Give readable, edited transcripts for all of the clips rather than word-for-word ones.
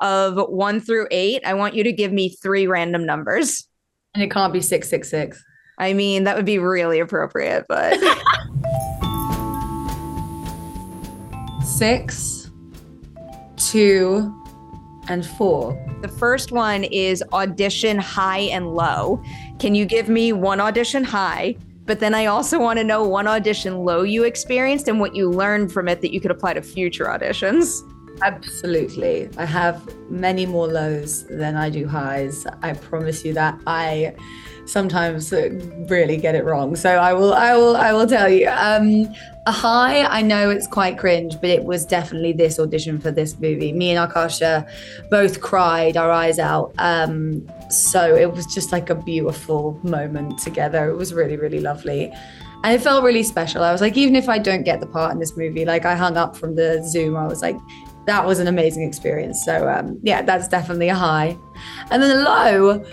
of 1 through 8, I want you to give me 3 random numbers. And it can't be 666. I mean, that would be really appropriate, but 6, 2, and 4. The first one is audition high and low. Can you give me one audition high? But then I also want to know one audition low you experienced and what you learned from it that you could apply to future auditions. Absolutely. I have many more lows than I do highs. I promise you that. I sometimes really get it wrong. So I will tell you. A high, I know it's quite cringe, but it was definitely this audition for this movie. Me and Arkasha both cried our eyes out. So it was just like a beautiful moment together. It was really, really lovely. And it felt really special. I was like, even if I don't get the part in this movie, like I hung up from the Zoom, I was like, that was an amazing experience. So yeah, that's definitely a high. And then a low,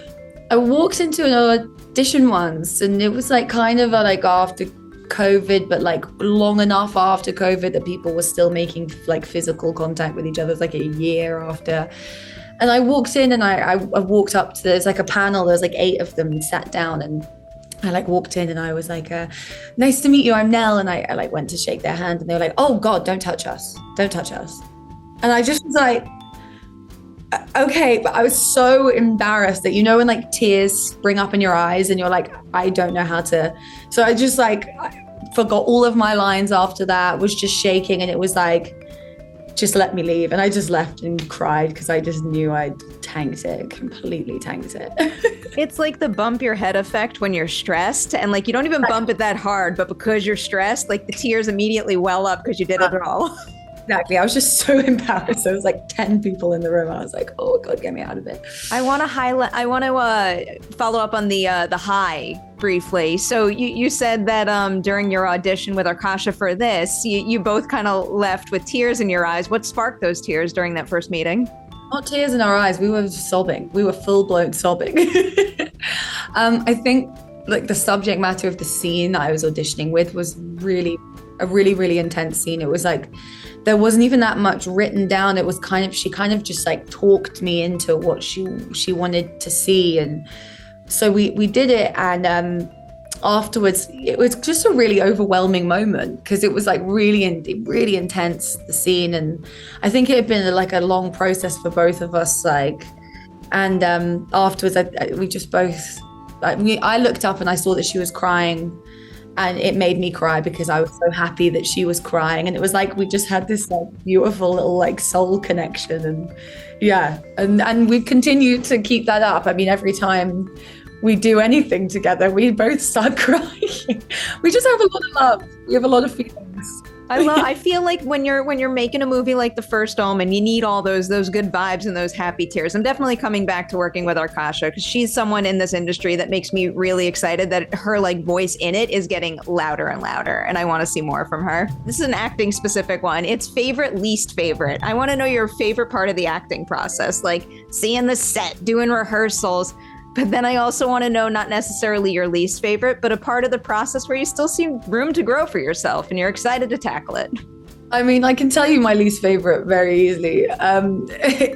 I walked into an audition once and it was like kind of like after COVID, but like long enough after COVID that people were still making like physical contact with each other. It was like a year after. And I walked in and I walked up to, there's like a panel, there's like 8 of them and sat down, and I like walked in and I was like, nice to meet you, I'm Nell. And I like went to shake their hand and they were like, oh God, don't touch us. Don't touch us. And I just was like, okay, but I was so embarrassed that, you know, when like tears spring up in your eyes and you're like, I don't know how to. So I just like I forgot all of my lines after that, was just shaking, and it was like, just let me leave. And I just left and cried because I just knew I'd tanked it, completely tanked it. It's like the bump your head effect when you're stressed, and like you don't even bump it that hard, but because you're stressed, like the tears immediately well up because you did it all. Exactly. I was just so embarrassed. There was like 10 people in the room. I was like, oh God, get me out of it. I want to follow up on the high briefly. So you said that during your audition with Arkasha for this, you both kind of left with tears in your eyes. What sparked those tears during that first meeting? Not tears in our eyes. We were just sobbing. We were full-blown sobbing. I think like the subject matter of the scene that I was auditioning with was really intense scene. It was like, there wasn't even that much written down. It was she kind of just like talked me into what she wanted to see. And so we did it. And afterwards, it was just a really overwhelming moment because it was like really intense, the scene. And I think it had been like a long process for both of us. Like, and afterwards, we just both, I looked up and I saw that she was crying. And it made me cry because I was so happy that she was crying. And it was like we just had this like beautiful little like soul connection. And yeah, and we continue to keep that up. I mean, every time we do anything together, we both start crying. We just have a lot of love. We have a lot of feelings. I feel like when you're making a movie like The First Omen, you need all those good vibes and those happy tears. I'm definitely coming back to working with Arkasha because she's someone in this industry that makes me really excited that her like voice in it is getting louder and louder, and I want to see more from her. This is an acting specific one. It's favorite, least favorite. I want to know your favorite part of the acting process, like seeing the set, doing rehearsals. But then I also want to know not necessarily your least favorite, but a part of the process where you still see room to grow for yourself and you're excited to tackle it. I mean, I can tell you my least favorite very easily.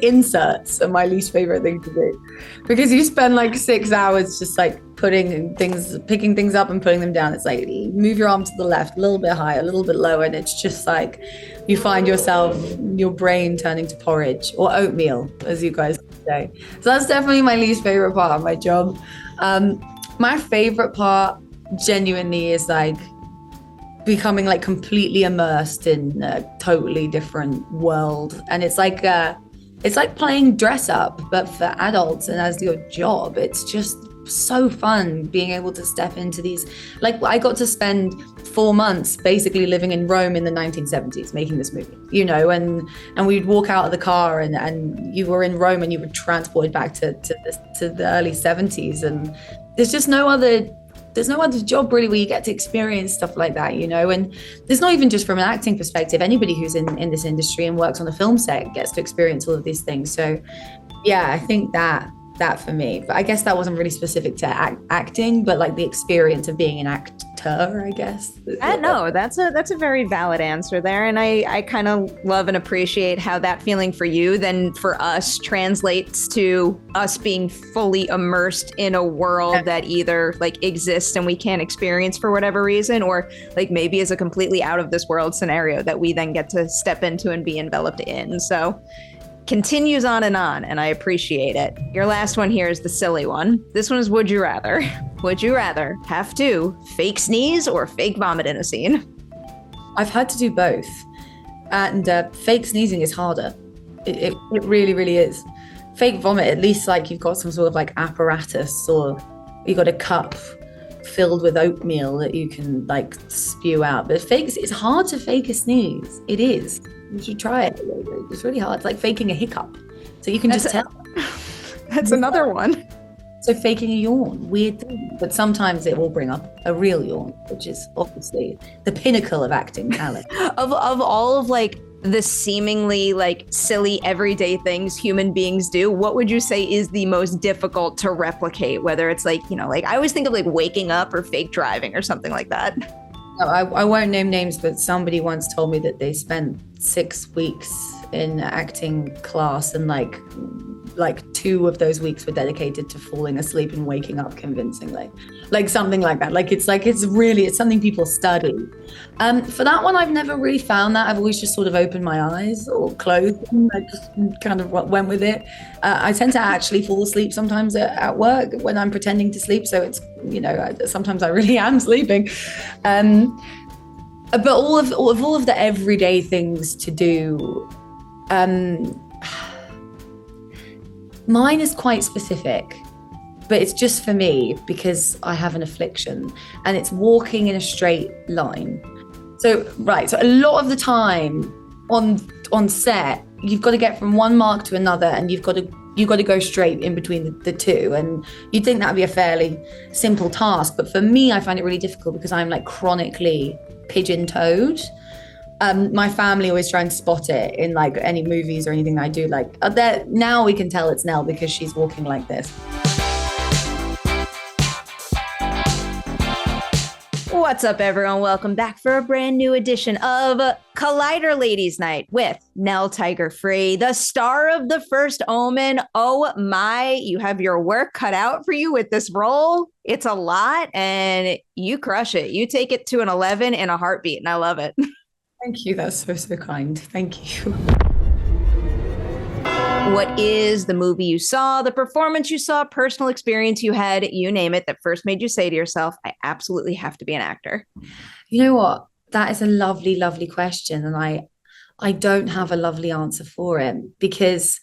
Inserts are my least favorite thing to do because you spend like 6 hours just like picking things up and putting them down. It's like move your arm to the left, a little bit higher, a little bit lower. And it's just like you find yourself, your brain turning to porridge or oatmeal, as you guys say. So that's definitely my least favorite part of my job. My favorite part genuinely is like becoming like completely immersed in a totally different world. And it's like playing dress up, but for adults and as your job. It's just so fun being able to step into these, like I got to spend 4 months basically living in Rome in the 1970s making this movie, you know, and we'd walk out of the car and you were in Rome and you were transported back to the early 70s. And there's no other job really where you get to experience stuff like that, you know. And it's not even just from an acting perspective. Anybody who's in this industry and works on a film set gets to experience all of these things. So yeah, I think that that for me. But I guess that wasn't really specific to acting, but like the experience of being an actor, I guess. No, that's a very valid answer there. And I kind of love and appreciate how that feeling for you then for us translates to us being fully immersed in a world that either like exists and we can't experience for whatever reason, or like maybe is a completely out of this world scenario that we then get to step into and be enveloped in. So continues on, and I appreciate it. Your last one here is the silly one. This one is would you rather? Would you rather have to fake sneeze or fake vomit in a scene? I've had to do both. And fake sneezing is harder. It really, really is. Fake vomit, at least like you've got some sort of like apparatus, or you've got a cup filled with oatmeal that you can like spew out. But it's hard to fake a sneeze. It is. You should try it. It's really hard. It's like faking a hiccup. So you can just tell. That's another one. So faking a yawn, weird thing. But sometimes it will bring up a real yawn, which is obviously the pinnacle of acting talent. Of all of like the seemingly like silly everyday things human beings do, what would you say is the most difficult to replicate? Whether it's like, you know, like I always think of like waking up or fake driving or something like that. No, I won't name names, but somebody once told me that they spent 6 weeks in acting class, and like 2 of those weeks were dedicated to falling asleep and waking up convincingly, like something like that. Like it's something people study. For that one, I've never really found that. I've always just sort of opened my eyes or closed them. I just kind of went with it. I tend to actually fall asleep sometimes at work when I'm pretending to sleep. So it's, you know, sometimes I really am sleeping. But all of the everyday things to do, mine is quite specific, but it's just for me because I have an affliction, and it's walking in a straight line. So a lot of the time on set, you've got to get from one mark to another, and you've got to go straight in between the two. And you'd think that'd be a fairly simple task, but for me, I find it really difficult because I'm like chronically pigeon-toed. My family always try and spot it in like any movies or anything I do. Like now we can tell it's Nell because she's walking like this. What's up, everyone? Welcome back for a brand new edition of Collider Ladies Night with Nell Tiger Free, the star of the First Omen. Oh my, you have your work cut out for you with this role. It's a lot, and you crush it. You take it to an 11 in a heartbeat, and I love it. Thank you. That's so kind. Thank you. What is the movie you saw, the performance you saw, personal experience you had, you name it, that first made you say to yourself, I absolutely have to be an actor? You know what? That is a lovely, lovely question. And I don't have a lovely answer for it, because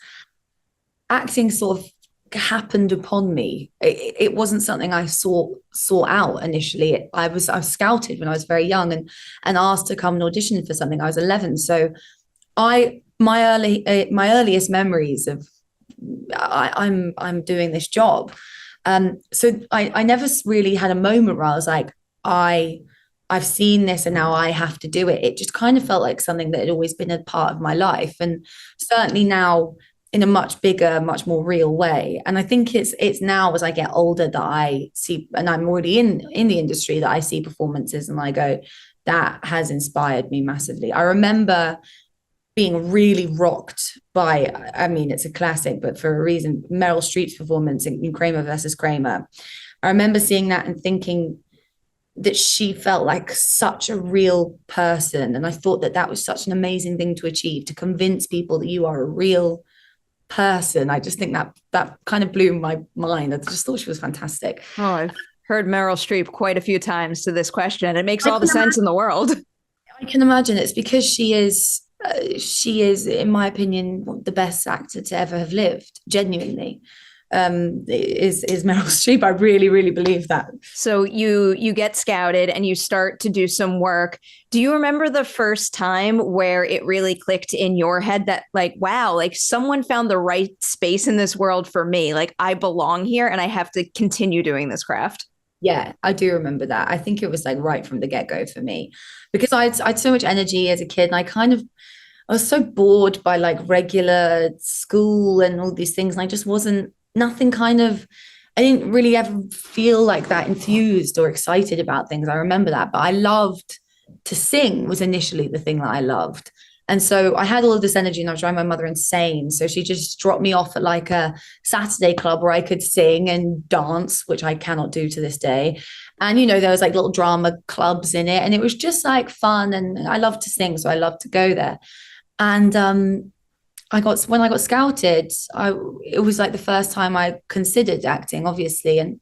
acting sort of happened upon me. It wasn't something I sought out initially. I was scouted when I was very young and asked to come and audition for something. I was 11, so my earliest memories of I'm doing this job. So I never really had a moment where I was like, I've seen this and now I have to do it. It just kind of felt like something that had always been a part of my life, and certainly now in a much bigger, much more real way. And I think it's now as I get older that I see, and I'm already in the industry, that I see performances and I go, that has inspired me massively. I remember being really rocked by, I mean, it's a classic, but for a reason, Meryl Streep's performance in Kramer versus Kramer. I remember seeing that and thinking that she felt like such a real person. And I thought that was such an amazing thing to achieve, to convince people that you are a real person. I just think that kind of blew my mind. I just thought she was fantastic. Oh, I've heard Meryl Streep quite a few times to this question. It makes all the sense in the world. I can imagine it's because she is, in my opinion, the best actor to ever have lived, genuinely. Is Meryl Streep. I really, really believe that. So you get scouted and you start to do some work. Do you remember the first time where it really clicked in your head that like, wow, like someone found the right space in this world for me? Like I belong here and I have to continue doing this craft. Yeah, I do remember that. I think it was like right from the get-go for me, because I had so much energy as a kid, and I was so bored by like regular school and all these things. And I just wasn't, nothing kind of, I didn't really ever feel like that enthused or excited about things. I remember that. But I loved to sing, was initially the thing that I loved. And so I had all of this energy and I was driving my mother insane. So she just dropped me off at like a Saturday club where I could sing and dance, which I cannot do to this day. And, you know, there was like little drama clubs in it. And it was just like fun. And I love to sing. So I love to go there. And when I got scouted, it was like the first time I considered acting, obviously. And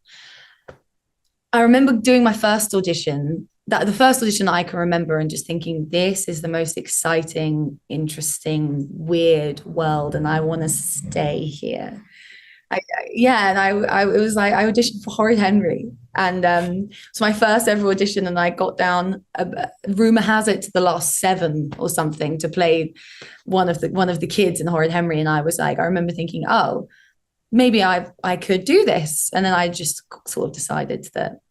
I remember doing my first audition, the first audition I can remember, and just thinking, this is the most exciting, interesting, weird world, and I want to stay here. Yeah, and it was like I auditioned for Horrid Henry, and it's my first ever audition, and I got down. Rumor has it to the last 7 or something to play one of the kids in Horrid Henry, and I was like, I remember thinking, oh, maybe I could do this, and then I just sort of decided that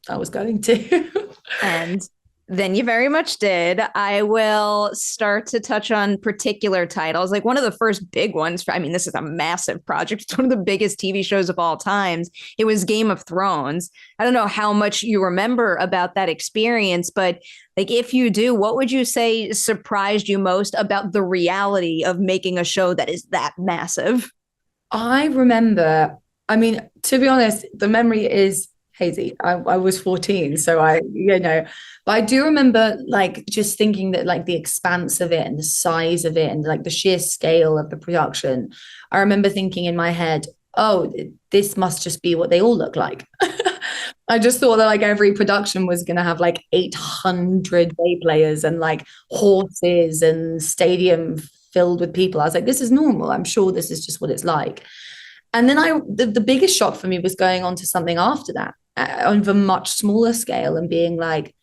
I was going to. And then you very much did. I will start to touch on particular titles. Like one of the first big ones, I mean, this is a massive project. It's one of the biggest TV shows of all times. It was Game of Thrones. I don't know how much you remember about that experience, but like if you do, what would you say surprised you most about the reality of making a show that is that massive? I remember, I mean, to be honest, the memory is hazy. I was 14, so but I do remember like just thinking that like the expanse of it and the size of it and like the sheer scale of the production. I remember thinking in my head, oh, this must just be what they all look like. I just thought that like every production was going to have like 800 day players and like horses and stadium filled with people. I was like, this is normal. I'm sure this is just what it's like. And then the biggest shock for me was going on to something after that on a much smaller scale and being like,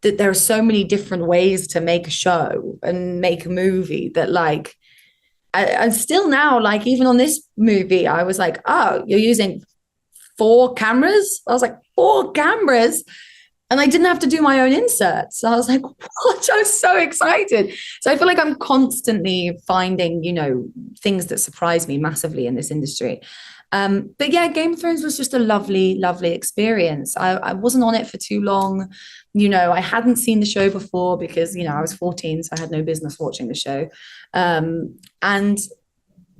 that there are so many different ways to make a show and make a movie that like, and still now, like even on this movie, I was like, oh, you're using 4 cameras? I was like, 4 cameras? And I didn't have to do my own inserts. So I was like, what? I was so excited. So I feel like I'm constantly finding, things that surprise me massively in this industry. But yeah, Game of Thrones was just a lovely, lovely experience. I wasn't on it for too long. I hadn't seen the show before because, I was 14, so I had no business watching the show. And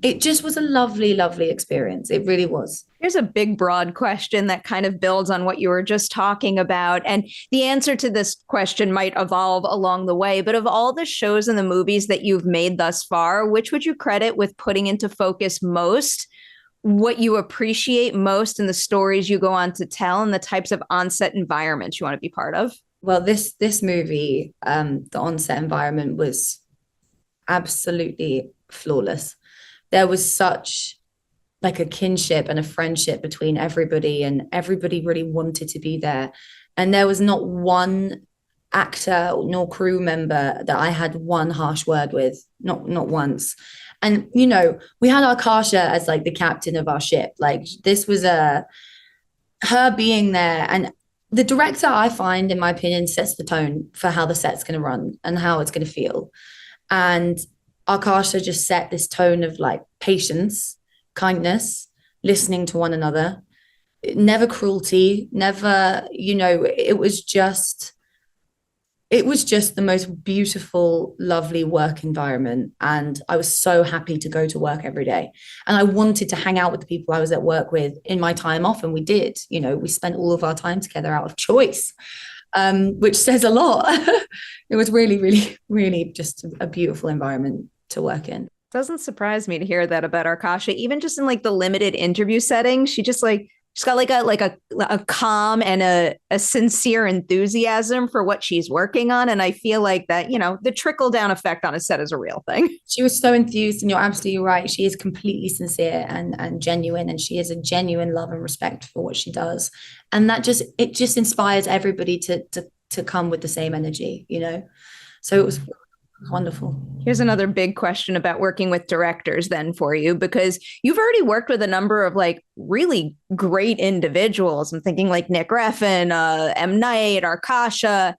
it just was a lovely, lovely experience. It really was. Here's a big, broad question that kind of builds on what you were just talking about. And the answer to this question might evolve along the way. But of all the shows and the movies that you've made thus far, which would you credit with putting into focus most, what you appreciate most in the stories you go on to tell and the types of on-set environments you want to be part of? Well, this movie, the on-set environment was absolutely flawless. There was such like a kinship and a friendship between everybody, and everybody really wanted to be there. And there was not one actor nor crew member that I had one harsh word with, not once. And, we had Arkasha as like the captain of our ship. Like this was her being there. And the director, I find, in my opinion, sets the tone for how the set's going to run and how it's going to feel. And Arkasha just set this tone of like patience, kindness, listening to one another, never cruelty, never, it was just the most beautiful, lovely work environment. And I was so happy to go to work every day. And I wanted to hang out with the people I was at work with in my time off. And we did, we spent all of our time together out of choice. Which says a lot. It was really, really, really just a beautiful environment to work in. Doesn't surprise me to hear that about Arkasha. Even just in like the limited interview setting, she's got like a calm and a sincere enthusiasm for what she's working on. And I feel like that, the trickle down effect on a set is a real thing. She was so enthused, and you're absolutely right. She is completely sincere and genuine, and she has a genuine love and respect for what she does. And that just inspires everybody to come with the same energy, So it was wonderful. Here's another big question about working with directors then for you, because you've already worked with a number of like really great individuals. I'm thinking like Nick Refn, M. Night, Arkasha.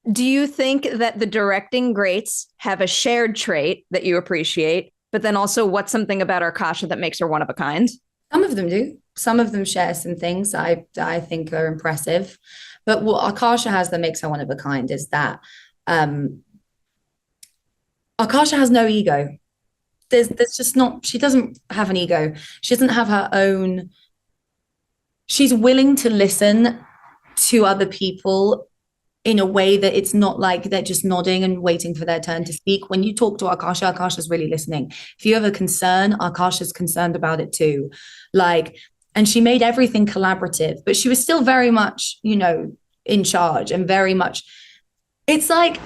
Do you think that the directing greats have a shared trait that you appreciate, but then also what's something about Arkasha that makes her one of a kind? Some of them do. Some of them share some things I think are impressive. But what Akasha has that makes her one of a kind is that um, Akasha has no ego. There's just not, she doesn't have an ego. She doesn't have her own, she's willing to listen to other people in a way that it's not like they're just nodding and waiting for their turn to speak. When you talk to Arkasha, Akasha's really listening. If you have a concern, Akasha's concerned about it too. Like, and she made everything collaborative, but she was still very much, in charge and very much, it's like,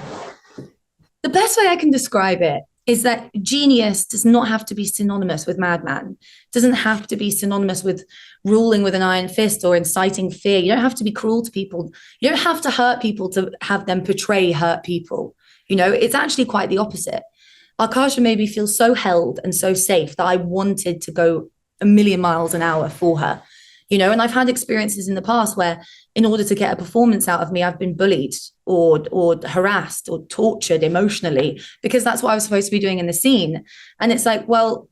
the best way I can describe it is that genius does not have to be synonymous with madman. It doesn't have to be synonymous with ruling with an iron fist or inciting fear. You don't have to be cruel to people. You don't have to hurt people to have them portray hurt people. It's actually quite the opposite. Arkasha made me feel so held and so safe that I wanted to go a million miles an hour for her. And I've had experiences in the past where in order to get a performance out of me, I've been bullied or harassed or tortured emotionally because that's what I was supposed to be doing in the scene. And it's like, well,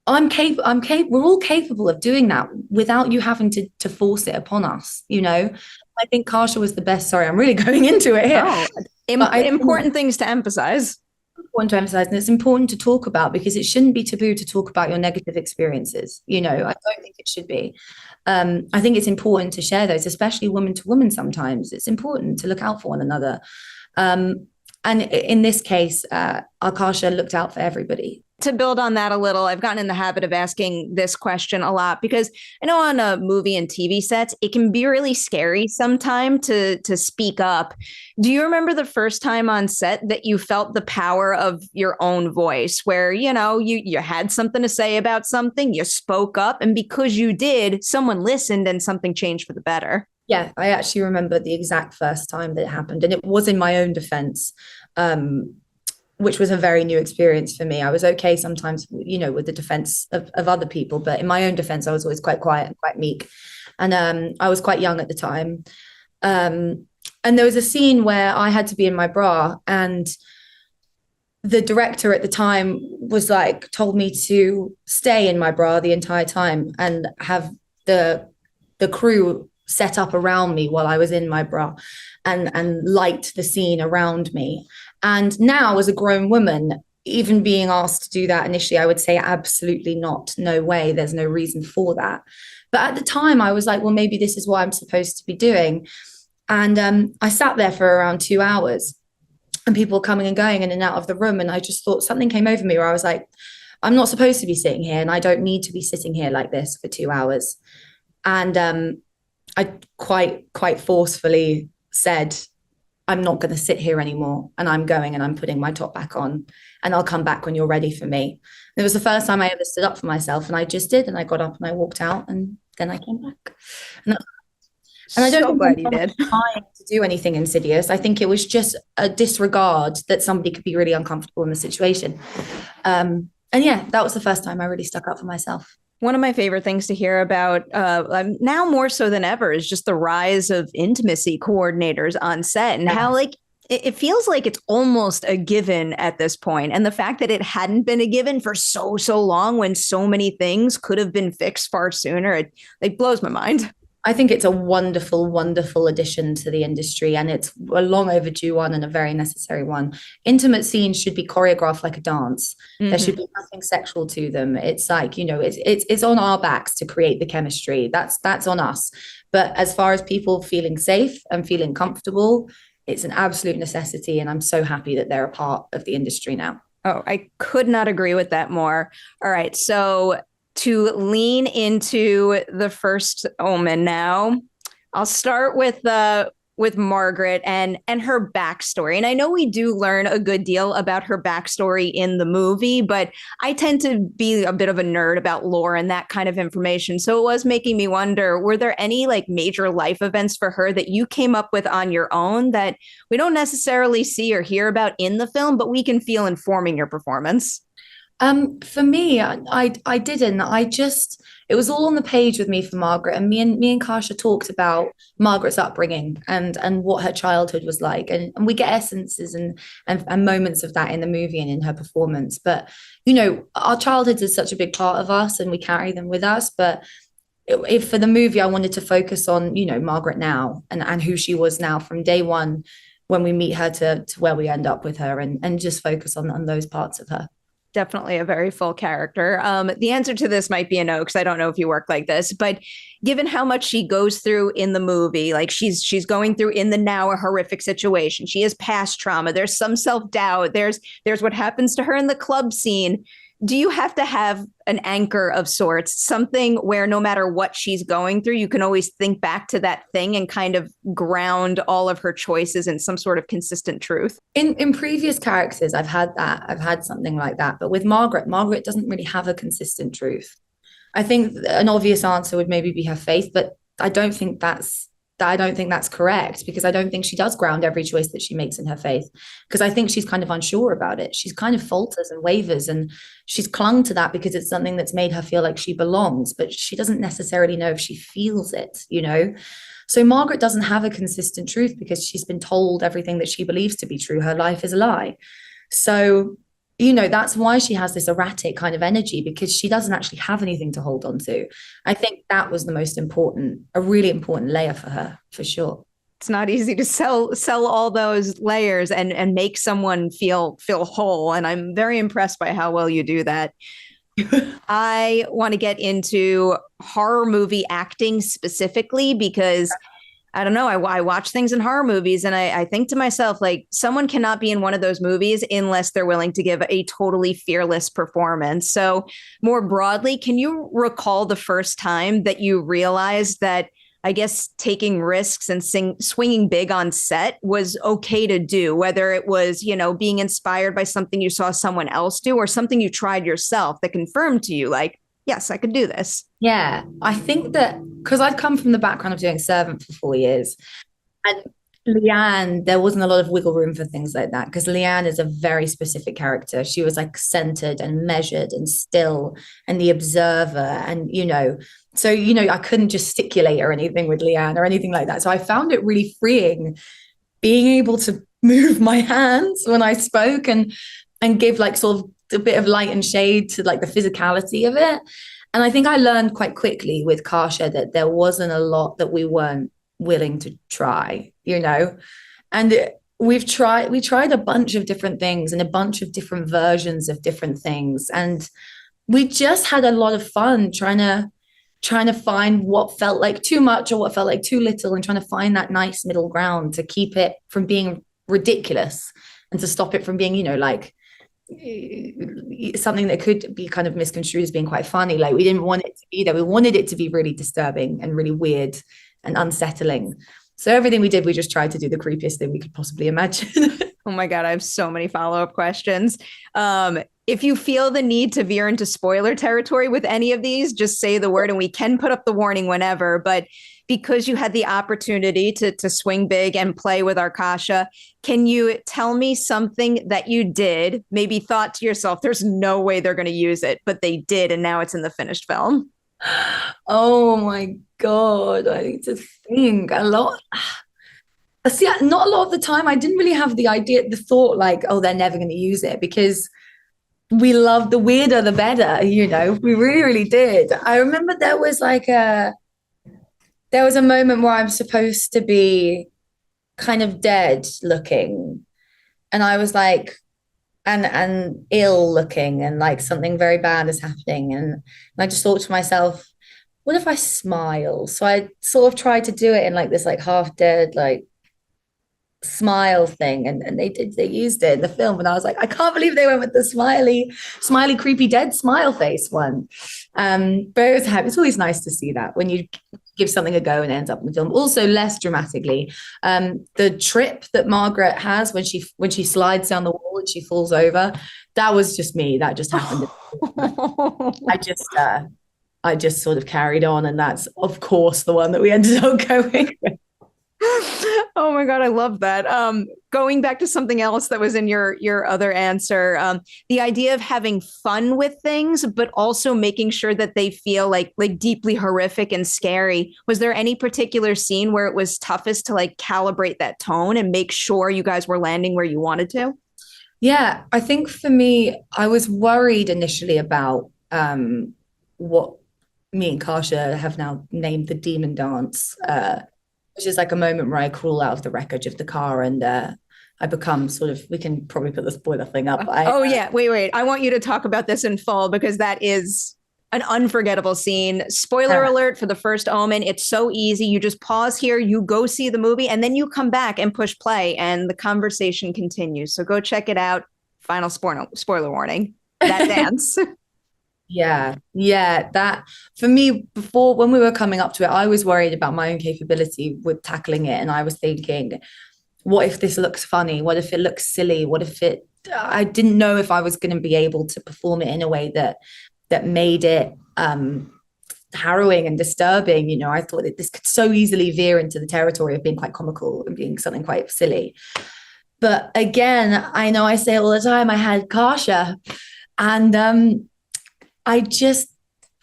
we're all capable of doing that without you having to force it upon us. I think Kasha was the best. Sorry, I'm really going into it here. Oh, important things to emphasize. Important to emphasize, and it's important to talk about because it shouldn't be taboo to talk about your negative experiences. I don't think it should be. I think it's important to share those, especially woman to woman. Sometimes it's important to look out for one another. And in this case, Arkasha looked out for everybody. To build on that a little, I've gotten in the habit of asking this question a lot because I know on a movie and TV sets, it can be really scary sometimes to speak up. Do you remember the first time on set that you felt the power of your own voice where, you had something to say about something, you spoke up, and because you did, someone listened and something changed for the better? Yeah, I actually remember the exact first time that it happened, and it was in my own defense. Which was a very new experience for me. I was okay sometimes, with the defense of other people, but in my own defense, I was always quite quiet and quite meek. And I was quite young at the time. And there was a scene where I had to be in my bra, and the director at the time was like, told me to stay in my bra the entire time and have the crew set up around me while I was in my bra and light the scene around me. And now as a grown woman, even being asked to do that initially, I would say absolutely not. No way. There's no reason for that. But at the time I was like, well, maybe this is what I'm supposed to be doing. And I sat there for around 2 hours and people coming and going in and out of the room. And I just thought something came over me where I was like, I'm not supposed to be sitting here and I don't need to be sitting here like this for 2 hours. And I quite forcefully said, I'm not going to sit here anymore, and I'm going and I'm putting my top back on, and I'll come back when you're ready for me. And it was the first time I ever stood up for myself, and I just did, and I got up and I walked out, and then I came back. And I don't think glad you did. Trying to do anything insidious. I think it was just a disregard that somebody could be really uncomfortable in the situation. And yeah, that was the first time I really stuck up for myself. One of my favorite things to hear about now more so than ever is just the rise of intimacy coordinators on set and how it feels like it's almost a given at this point. And the fact that it hadn't been a given for so long when so many things could have been fixed far sooner, it blows my mind. I think it's a wonderful, wonderful addition to the industry, and it's a long overdue one and a very necessary one. Intimate scenes should be choreographed like a dance. Mm-hmm. There should be nothing sexual to them. It's like, it's on our backs to create the chemistry. That's on us. But as far as people feeling safe and feeling comfortable, it's an absolute necessity. And I'm so happy that they're a part of the industry now. Oh, I could not agree with that more. All right. So to lean into the First Omen now, I'll start with Margaret and her backstory. And I know we do learn a good deal about her backstory in the movie, but I tend to be a bit of a nerd about lore and that kind of information. So it was making me wonder, were there any major life events for her that you came up with on your own that we don't necessarily see or hear about in the film, but we can feel informing your performance? For me, I didn't. It was all on the page with me for Margaret, and me and Kasha talked about Margaret's upbringing and what her childhood was like, and we get essences and moments of that in the movie and in her performance. But our childhoods is such a big part of us, and we carry them with us. But if for the movie, I wanted to focus on Margaret now and who she was now from day one when we meet her to where we end up with her, and just focus on those parts of her. Definitely a very full character. The answer to this might be a no, because I don't know if you work like this, but given how much she goes through in the movie, like she's going through in the now a horrific situation. She has past trauma. There's some self-doubt. There's what happens to her in the club scene. Do you have to have an anchor of sorts, something where no matter what she's going through, you can always think back to that thing and kind of ground all of her choices in some sort of consistent truth? In previous characters, I've had that. I've had something like that. But with Margaret doesn't really have a consistent truth. I think an obvious answer would maybe be her faith, but I don't think that's correct, because I don't think she does ground every choice that she makes in her faith, because I think she's kind of unsure about it. She's kind of falters and wavers, and she's clung to that because it's something that's made her feel like she belongs, but she doesn't necessarily know if she feels it. So Margaret doesn't have a consistent truth because she's been told everything that she believes to be true. Her life is a lie. So that's why she has this erratic kind of energy, because she doesn't actually have anything to hold on to. I think that was a really important layer for her, for sure. It's not easy to sell all those layers and make someone feel whole. And I'm very impressed by how well you do that. I want to get into horror movie acting specifically, because I don't know. I watch things in horror movies and I think to myself, like, someone cannot be in one of those movies unless they're willing to give a totally fearless performance. So more broadly, can you recall the first time that you realized that, I guess, taking risks and swinging big on set was okay to do, whether it was, being inspired by something you saw someone else do or something you tried yourself that confirmed to you, like, yes, I could do this? Yeah, I think that because I'd come from the background of doing Servant for 4 years, and Leanne, there wasn't a lot of wiggle room for things like that, because Leanne is a very specific character. She was like centered and measured and still and the observer. And, so, I couldn't gesticulate or anything with Leanne or anything like that. So I found it really freeing being able to move my hands when I spoke and give like sort of a bit of light and shade to like the physicality of it. And I think I learned quite quickly with Kasha that there wasn't a lot that we weren't willing to try, and we tried a bunch of different things and a bunch of different versions of different things. And we just had a lot of fun trying to find what felt like too much or what felt like too little, and trying to find that nice middle ground to keep it from being ridiculous and to stop it from being, like something that could be kind of misconstrued as being quite funny. Like, we didn't want it to be there. We wanted it to be really disturbing and really weird and unsettling. So everything we did, we just tried to do the creepiest thing we could possibly imagine. Oh my God, I have so many follow-up questions. If you feel the need to veer into spoiler territory with any of these, just say the word and we can put up the warning whenever. But because you had the opportunity to swing big and play with Arkasha, can you tell me something that you did, maybe thought to yourself, there's no way they're going to use it, but they did, and now it's in the finished film? Oh my God, I need to think a lot. See, not a lot of the time. I didn't really have the thought like, oh, they're never going to use it, because we loved the weirder, the better, we really, really did. I remember there was a moment where I'm supposed to be kind of dead looking, and I was like, and ill looking, and like something very bad is happening. And I just thought to myself, what if I smile? So I sort of tried to do it in like this like half dead, like smile thing, and they used it in the film, and I was like, I can't believe they went with the smiley creepy dead smile face one. But it's always nice to see that when you give something a go and it ends up in the film. Also, less dramatically, the trip that Margaret has when she slides down the wall and she falls over, that was just me. That just happened. I just sort of carried on, and that's of course the one that we ended up going with. Oh my God, I love that. Going back to something else that was in your other answer, the idea of having fun with things, but also making sure that they feel like deeply horrific and scary. Was there any particular scene where it was toughest to like calibrate that tone and make sure you guys were landing where you wanted to? Yeah, I think for me, I was worried initially about what me and Kasha have now named the demon dance, which is like a moment where I crawl out of the wreckage of the car and I become sort of, we can probably put the spoiler thing up. Yeah, wait. I want you to talk about this in full because that is an unforgettable scene. Spoiler alert for the First Omen. It's so easy. You just pause here, you go see the movie, and then you come back and push play, and the conversation continues. So go check it out. Final spoiler warning. That dance. Yeah. That for me, before when we were coming up to it, I was worried about my own capability with tackling it. And I was thinking, what if this looks funny? What if it looks silly? I didn't know if I was going to be able to perform it in a way that made it harrowing and disturbing. You know, I thought that this could so easily veer into the territory of being quite comical and being something quite silly. But again, I know I say it all the time, I had Kasha and the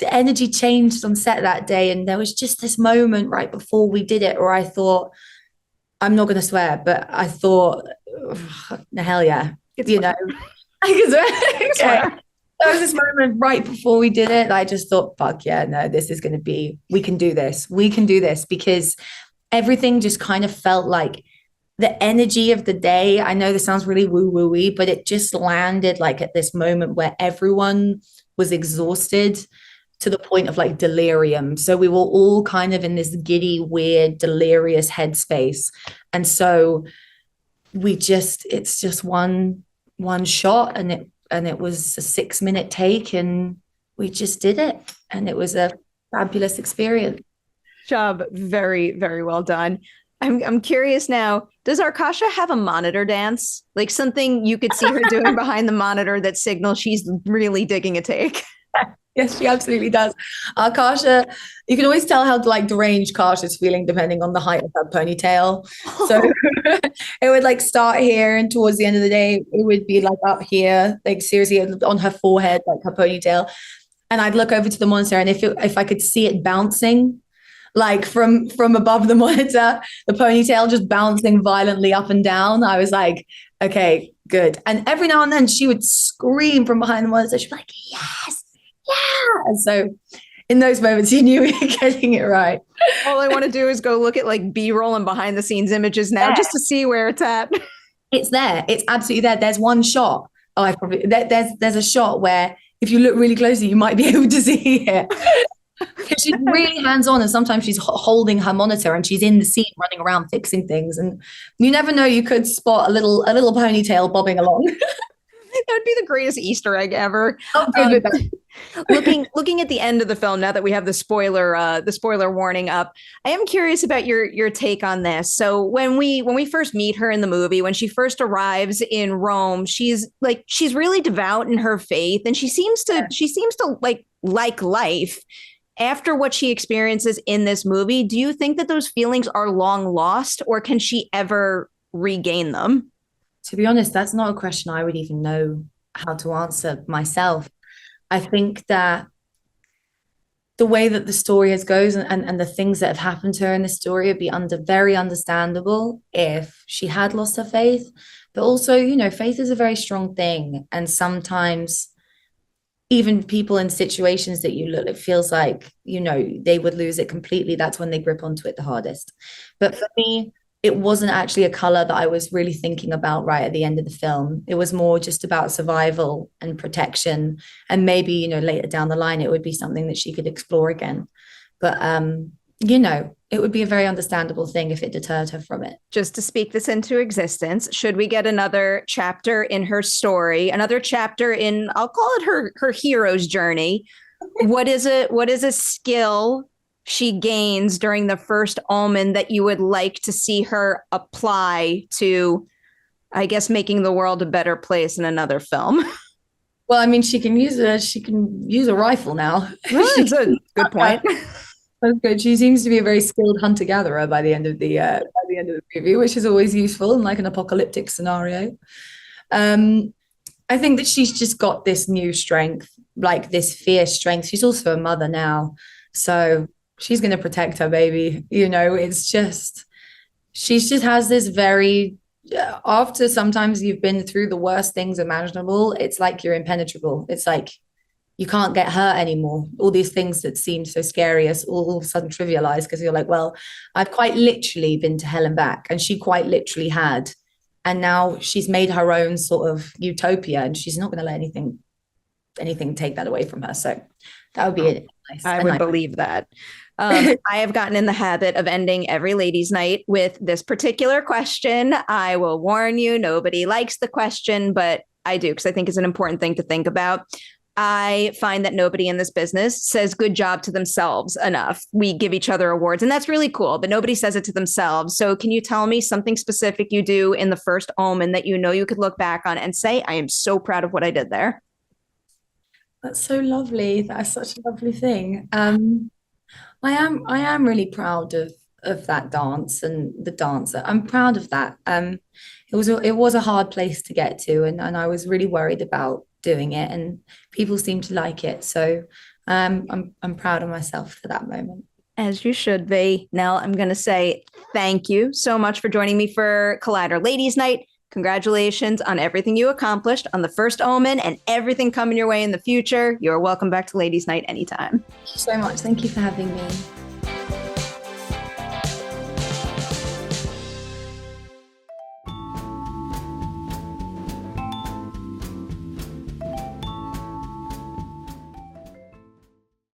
energy changed on set that day. And there was just this moment right before we did it where I thought, I'm not going to swear, but I thought, hell yeah, you know, I can swear. Okay. There was this moment right before we did it. I just thought, fuck yeah, no, this is going to be, we can do this. We can do this because everything just kind of felt like the energy of the day. I know this sounds really woo-woo-y, but it just landed like at this moment where everyone was exhausted to the point of like delirium. So we were all kind of in this giddy, weird, delirious headspace. And so it's just one shot and it was a 6-minute take and we just did it. And it was a fabulous experience. Job. Very, very well done. I'm curious now, does Arkasha have a monitor dance? Like something you could see her doing behind the monitor that signals she's really digging a take? Yes, she absolutely does. Arkasha, you can always tell how like deranged Kasha's feeling depending on the height of her ponytail. So it would like start here and towards the end of the day, it would be like up here, like seriously on her forehead, like her ponytail. And I'd look over to the monitor and if I could see it bouncing, like from above the monitor, the ponytail just bouncing violently up and down. I was like, okay, good. And every now and then she would scream from behind the monitor. She'd be like, yes, yeah. And so in those moments, you knew we were getting it right. All I want to do is go look at like B-roll and behind the scenes images now just to see where it's at. It's there. It's absolutely there. There's one shot. There's a shot where if you look really closely, you might be able to see it. Because she's really hands-on and sometimes she's holding her monitor and she's in the scene running around fixing things and you never know, you could spot a little ponytail bobbing along. That would be the greatest Easter egg ever. Looking at the end of the film, now that we have the spoiler warning up, I am curious about your take on this. So when we first meet her in the movie, when she first arrives in Rome, she's really devout in her faith and she seems to like life. After what she experiences in this movie, do you think that those feelings are long lost or can she ever regain them? To be honest, that's not a question I would even know how to answer myself. I think that the way that the story goes and the things that have happened to her in the story would be very understandable if she had lost her faith. But also, you know, faith is a very strong thing. And sometimes even people in situations that you look, it feels like, you know, they would lose it completely. That's when they grip onto it the hardest. But for me, it wasn't actually a color that I was really thinking about right at the end of the film. It was more just about survival and protection. And maybe, you know, later down the line, it would be something that she could explore again. But, you know, it would be a very understandable thing if it deterred her from it. Just to speak this into existence, should we get another chapter in her story, another chapter in, I'll call it her hero's journey? What is a skill she gains during the First Omen that you would like to see her apply to, I guess, making the world a better place in another film? Well, I mean, she can use a rifle now. That's a good point. That's good. She seems to be a very skilled hunter-gatherer by the end of the movie, which is always useful in like an apocalyptic scenario. I think that she's just got this new strength, like this fierce strength. She's also a mother now, so she's going to protect her baby. You know, it's just she just has this very after sometimes you've been through the worst things imaginable, it's like you're impenetrable. It's like you can't get hurt anymore. All these things that seem so scary are all of a sudden trivialized because you're like, well, I've quite literally been to hell and back, and she quite literally had. And now she's made her own sort of utopia, and she's not going to let anything take that away from her. So that would be nice. I would believe that. I have gotten in the habit of ending every ladies' night with this particular question. I will warn you, nobody likes the question, but I do because I think it's an important thing to think about. I find that nobody in this business says good job to themselves enough. We give each other awards, and that's really cool, but nobody says it to themselves. So can you tell me something specific you do in the First Omen that you know you could look back on and say, I am so proud of what I did there? That's so lovely. That is such a lovely thing. I am really proud of that dance and the dancer. I'm proud of that. It was a hard place to get to, and I was really worried about doing it, and people seem to like it. So I'm proud of myself for that moment. As you should be. Nell, I'm going to say thank you so much for joining me for Collider Ladies Night. Congratulations on everything you accomplished on the First Omen and everything coming your way in the future. You're welcome back to Ladies Night anytime. Thank you so much. Thank you for having me.